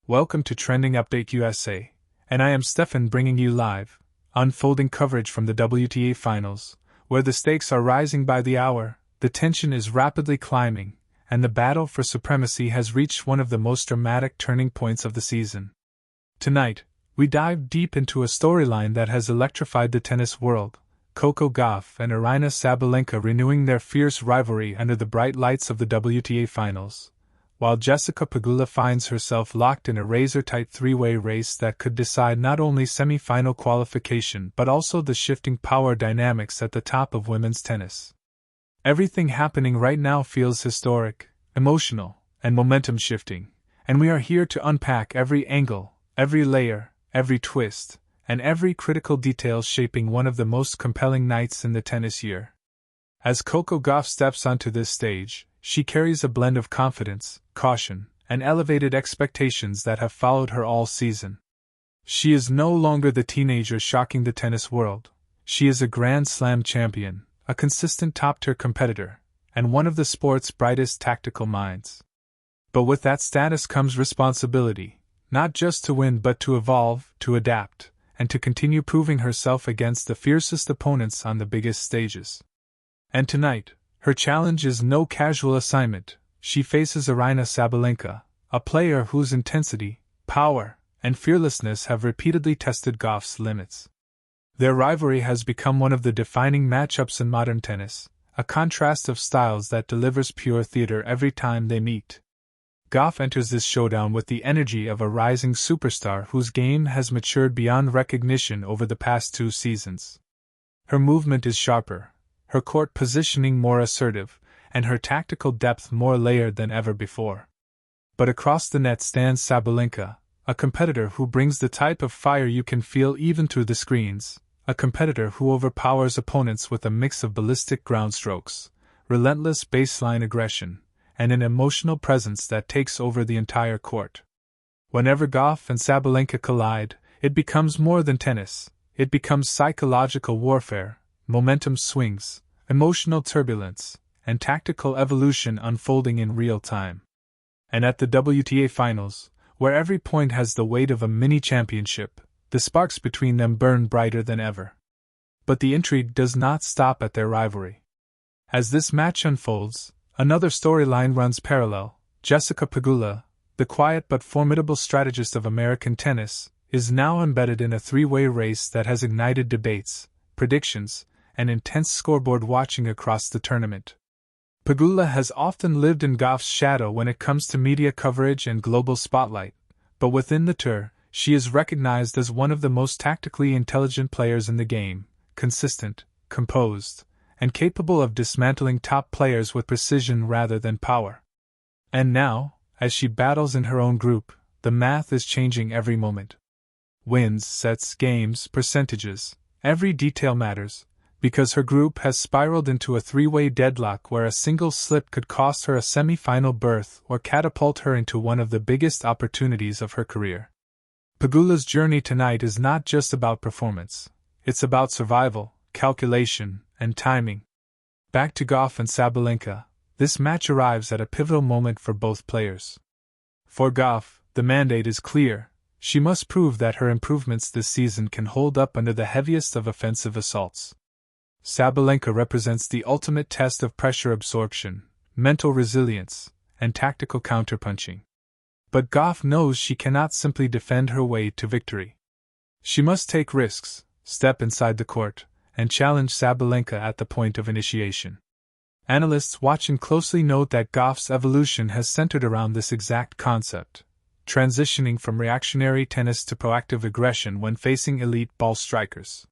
Welcome to Trending Update USA, and I am Steffan bringing you live, unfolding coverage from the WTA Finals, where the stakes are rising by the hour, the tension is rapidly climbing, and the battle for supremacy has reached one of the most dramatic turning points of the season. Tonight, we dive deep into a storyline that has electrified the tennis world, Coco Gauff and Aryna Sabalenka renewing their fierce rivalry under the bright lights of the WTA Finals, while Jessica Pegula finds herself locked in a razor-tight three-way race that could decide not only semifinal qualification but also the shifting power dynamics at the top of women's tennis. Everything happening right now feels historic, emotional, and momentum-shifting, and we are here to unpack every angle, every layer, every twist, and every critical detail shaping one of the most compelling nights in the tennis year. As Coco Gauff steps onto this stage, she carries a blend of confidence, caution, and elevated expectations that have followed her all season. She is no longer the teenager shocking the tennis world. She is a Grand Slam champion, a consistent top-tier competitor, and one of the sport's brightest tactical minds. But with that status comes responsibility, not just to win but to evolve, to adapt, and to continue proving herself against the fiercest opponents on the biggest stages. And tonight, her challenge is no casual assignment. She faces Aryna Sabalenka, a player whose intensity, power, and fearlessness have repeatedly tested Gauff's limits. Their rivalry has become one of the defining matchups in modern tennis, a contrast of styles that delivers pure theater every time they meet. Gauff enters this showdown with the energy of a rising superstar whose game has matured beyond recognition over the past 2 seasons. Her movement is sharper, her court positioning more assertive, and her tactical depth more layered than ever before. But across the net stands Sabalenka, a competitor who brings the type of fire you can feel even through the screens, a competitor who overpowers opponents with a mix of ballistic ground strokes, relentless baseline aggression, and an emotional presence that takes over the entire court. Whenever Gauff and Sabalenka collide, it becomes more than tennis. It becomes psychological warfare, momentum swings, emotional turbulence, and tactical evolution unfolding in real time. And at the WTA Finals, where every point has the weight of a mini-championship, the sparks between them burn brighter than ever. But the intrigue does not stop at their rivalry. As this match unfolds, another storyline runs parallel. Jessica Pegula, the quiet but formidable strategist of American tennis, is now embedded in a three-way race that has ignited debates, predictions, and intense scoreboard watching across the tournament. Pegula has often lived in Gauff's shadow when it comes to media coverage and global spotlight, but within the tour, she is recognized as one of the most tactically intelligent players in the game, consistent, composed, and capable of dismantling top players with precision rather than power. And now, as she battles in her own group, the math is changing every moment. Wins, sets, games, percentages, every detail matters, because her group has spiraled into a three-way deadlock where a single slip could cost her a semi-final berth or catapult her into one of the biggest opportunities of her career. Pegula's journey tonight is not just about performance, it's about survival, calculation, and timing. Back to Gauff and Sabalenka, this match arrives at a pivotal moment for both players. For Gauff, the mandate is clear. She must prove that her improvements this season can hold up under the heaviest of offensive assaults. Sabalenka represents the ultimate test of pressure absorption, mental resilience, and tactical counterpunching. But Gauff knows she cannot simply defend her way to victory. She must take risks, step inside the court, and challenge Sabalenka at the point of initiation. Analysts watching closely note that Gauff's evolution has centered around this exact concept, transitioning from reactionary tennis to proactive aggression when facing elite ball strikers.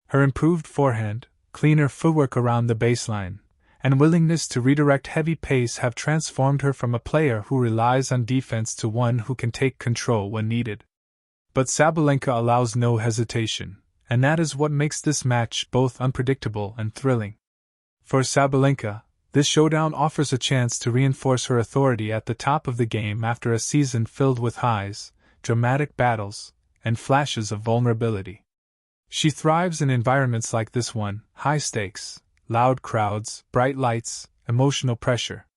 Her improved forehand, cleaner footwork around the baseline, and willingness to redirect heavy pace have transformed her from a player who relies on defense to one who can take control when needed. But Sabalenka allows no hesitation, and that is what makes this match both unpredictable and thrilling. For Sabalenka, this showdown offers a chance to reinforce her authority at the top of the game after a season filled with highs, dramatic battles, and flashes of vulnerability. She thrives in environments like this one: high stakes, loud crowds, bright lights, emotional pressure.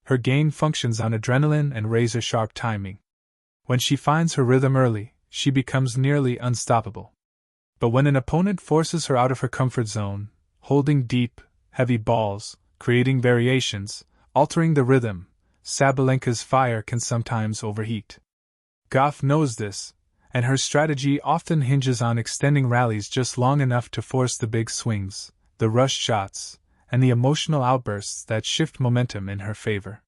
Her game functions on adrenaline and razor-sharp timing. When she finds her rhythm early, she becomes nearly unstoppable. But when an opponent forces her out of her comfort zone, holding deep, heavy balls, creating variations, altering the rhythm, Sabalenka's fire can sometimes overheat. Gauff knows this, and her strategy often hinges on extending rallies just long enough to force the big swings, the rush shots, and the emotional outbursts that shift momentum in her favor.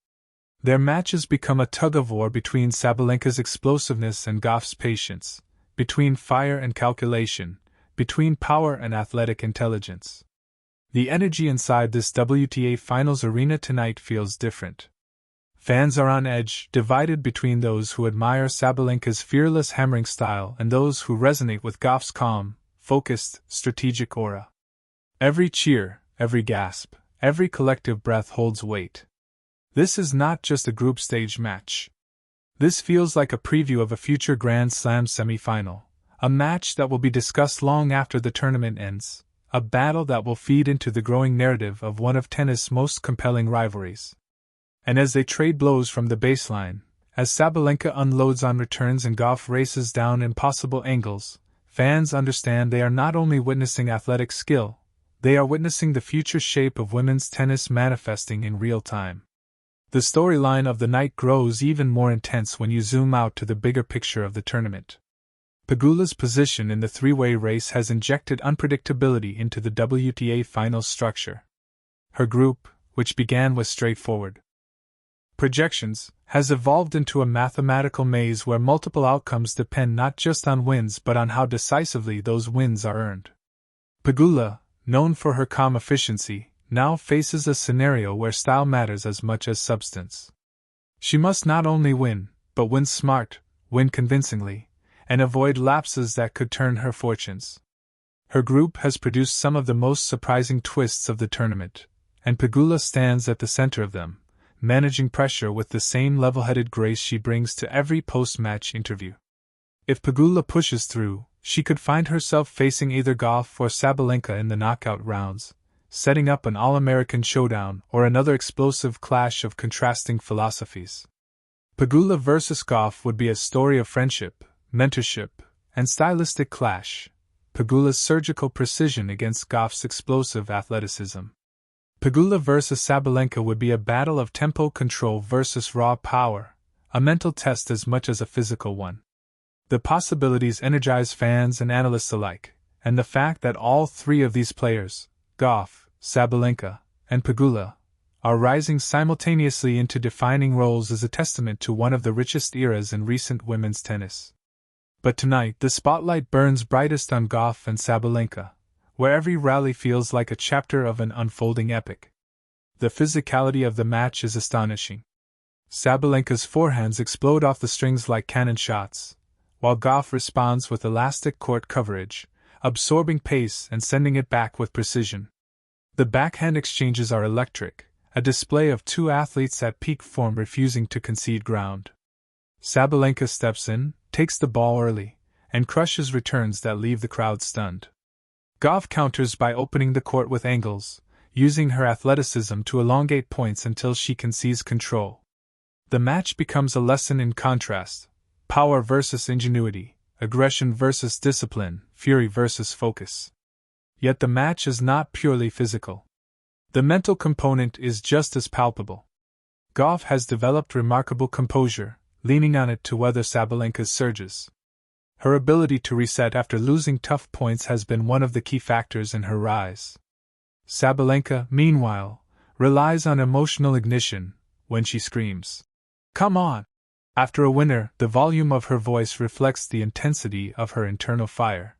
Their matches become a tug-of-war between Sabalenka's explosiveness and Gauff's patience, between fire and calculation, between power and athletic intelligence. The energy inside this WTA Finals arena tonight feels different. Fans are on edge, divided between those who admire Sabalenka's fearless hammering style and those who resonate with Gauff's calm, focused, strategic aura. Every cheer, every gasp, every collective breath holds weight. This is not just a group stage match. This feels like a preview of a future Grand Slam semifinal, a match that will be discussed long after the tournament ends, a battle that will feed into the growing narrative of one of tennis' most compelling rivalries. And as they trade blows from the baseline, as Sabalenka unloads on returns and Gauff races down impossible angles, fans understand they are not only witnessing athletic skill, they are witnessing the future shape of women's tennis manifesting in real time. The storyline of the night grows even more intense when you zoom out to the bigger picture of the tournament. Pegula's position in the three-way race has injected unpredictability into the WTA Finals structure. Her group, which began with straightforward projections, has evolved into a mathematical maze where multiple outcomes depend not just on wins but on how decisively those wins are earned. Pegula, known for her calm efficiency, now faces a scenario where style matters as much as substance. She must not only win, but win smart, win convincingly, and avoid lapses that could turn her fortunes. Her group has produced some of the most surprising twists of the tournament, and Pegula stands at the center of them, managing pressure with the same level-headed grace she brings to every post-match interview. If Pegula pushes through, she could find herself facing either Gauff or Sabalenka in the knockout rounds, setting up an all-American showdown or another explosive clash of contrasting philosophies. Pegula versus Gauff would be a story of friendship, mentorship, and stylistic clash, Pegula's surgical precision against Gauff's explosive athleticism. Pegula versus Sabalenka would be a battle of tempo control versus raw power, a mental test as much as a physical one. The possibilities energize fans and analysts alike, and the fact that all three of these players, Gauff, Sabalenka, and Pegula, are rising simultaneously into defining roles is a testament to one of the richest eras in recent women's tennis. But tonight the spotlight burns brightest on Gauff and Sabalenka, where every rally feels like a chapter of an unfolding epic. The physicality of the match is astonishing. Sabalenka's forehands explode off the strings like cannon shots, while Gauff responds with elastic court coverage, absorbing pace and sending it back with precision. The backhand exchanges are electric, a display of two athletes at peak form refusing to concede ground. Sabalenka steps in, takes the ball early, and crushes returns that leave the crowd stunned. Gauff counters by opening the court with angles, using her athleticism to elongate points until she can seize control. The match becomes a lesson in contrast: power versus ingenuity, aggression versus discipline, fury versus focus. Yet the match is not purely physical. The mental component is just as palpable. Gauff has developed remarkable composure, leaning on it to weather Sabalenka's surges. Her ability to reset after losing tough points has been one of the key factors in her rise. Sabalenka, meanwhile, relies on emotional ignition when she screams, "Come on!" After a winner, the volume of her voice reflects the intensity of her internal fire.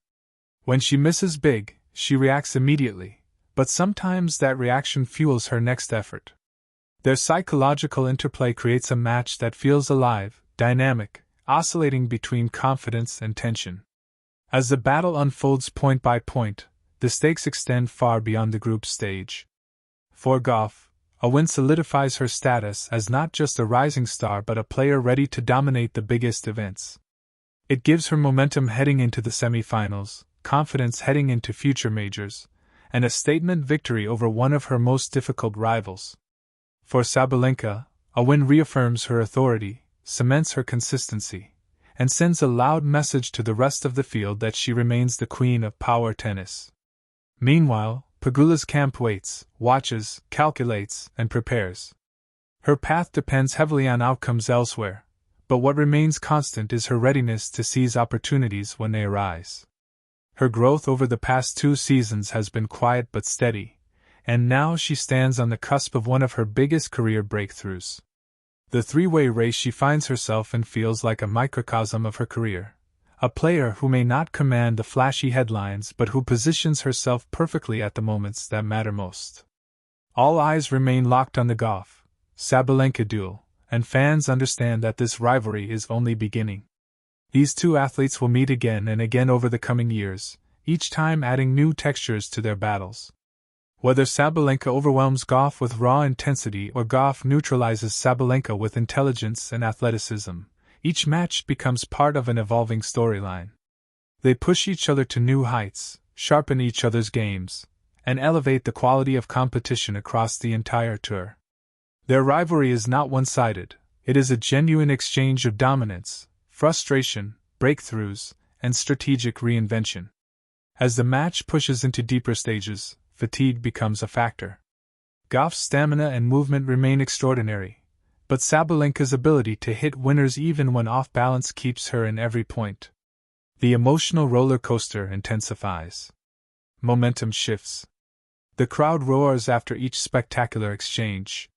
When she misses big, she reacts immediately, but sometimes that reaction fuels her next effort. Their psychological interplay creates a match that feels alive, dynamic, oscillating between confidence and tension. As the battle unfolds point by point, the stakes extend far beyond the group stage. For Gauff, a win solidifies her status as not just a rising star but a player ready to dominate the biggest events. It gives her momentum heading into the semifinals, confidence heading into future majors, and a statement victory over one of her most difficult rivals. For Sabalenka, a win reaffirms her authority, cements her consistency, and sends a loud message to the rest of the field that she remains the queen of power tennis. Meanwhile, Pegula's camp waits, watches, calculates, and prepares. Her path depends heavily on outcomes elsewhere, but what remains constant is her readiness to seize opportunities when they arise. Her growth over the past 2 seasons has been quiet but steady, and now she stands on the cusp of one of her biggest career breakthroughs. The three-way race she finds herself in feels like a microcosm of her career, a player who may not command the flashy headlines but who positions herself perfectly at the moments that matter most. All eyes remain locked on the Gauff Sabalenka duel, and fans understand that this rivalry is only beginning. These two athletes will meet again and again over the coming years, each time adding new textures to their battles. Whether Sabalenka overwhelms Gauff with raw intensity or Gauff neutralizes Sabalenka with intelligence and athleticism, each match becomes part of an evolving storyline. They push each other to new heights, sharpen each other's games, and elevate the quality of competition across the entire tour. Their rivalry is not one-sided, it is a genuine exchange of dominance, frustration, breakthroughs, and strategic reinvention. As the match pushes into deeper stages, fatigue becomes a factor. Gauff's stamina and movement remain extraordinary, but Sabalenka's ability to hit winners even when off balance keeps her in every point. The emotional roller coaster intensifies. Momentum shifts. The crowd roars after each spectacular exchange.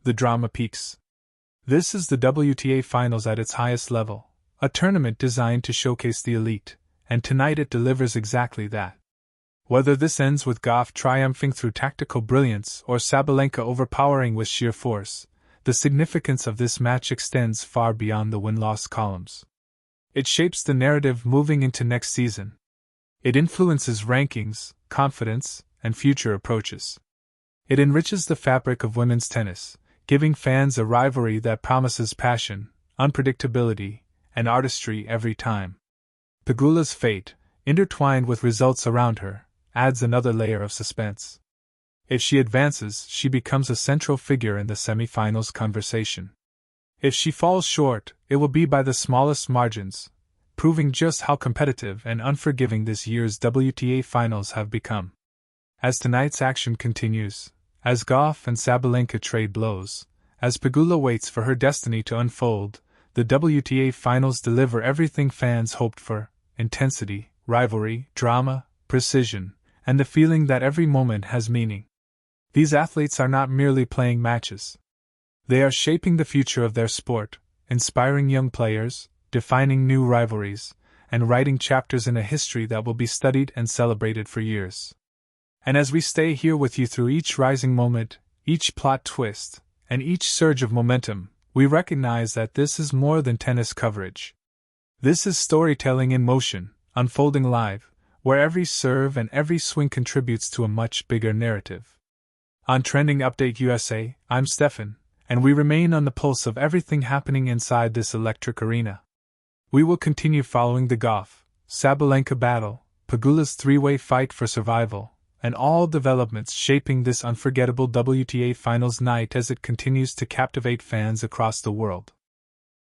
The drama peaks. This is the WTA Finals at its highest level, a tournament designed to showcase the elite, and tonight it delivers exactly that. Whether this ends with Gauff triumphing through tactical brilliance or Sabalenka overpowering with sheer force, the significance of this match extends far beyond the win-loss columns. It shapes the narrative moving into next season. It influences rankings, confidence, and future approaches. It enriches the fabric of women's tennis, giving fans a rivalry that promises passion, unpredictability, and artistry every time. Pegula's fate, intertwined with results around her, adds another layer of suspense. If she advances, she becomes a central figure in the semifinals conversation. If she falls short, it will be by the smallest margins, proving just how competitive and unforgiving this year's WTA Finals have become. As tonight's action continues, as Gauff and Sabalenka trade blows, as Pegula waits for her destiny to unfold, the WTA Finals deliver everything fans hoped for: intensity, rivalry, drama, precision, and the feeling that every moment has meaning. These athletes are not merely playing matches. They are shaping the future of their sport, inspiring young players, defining new rivalries, and writing chapters in a history that will be studied and celebrated for years. And as we stay here with you through each rising moment, each plot twist, and each surge of momentum, we recognize that this is more than tennis coverage. This is storytelling in motion, unfolding live, where every serve and every swing contributes to a much bigger narrative. On Trending Update USA, I'm Steffan, and we remain on the pulse of everything happening inside this electric arena. We will continue following the Gauff Sabalenka battle, Pegula's three-way fight for survival, and all developments shaping this unforgettable WTA Finals night as it continues to captivate fans across the world.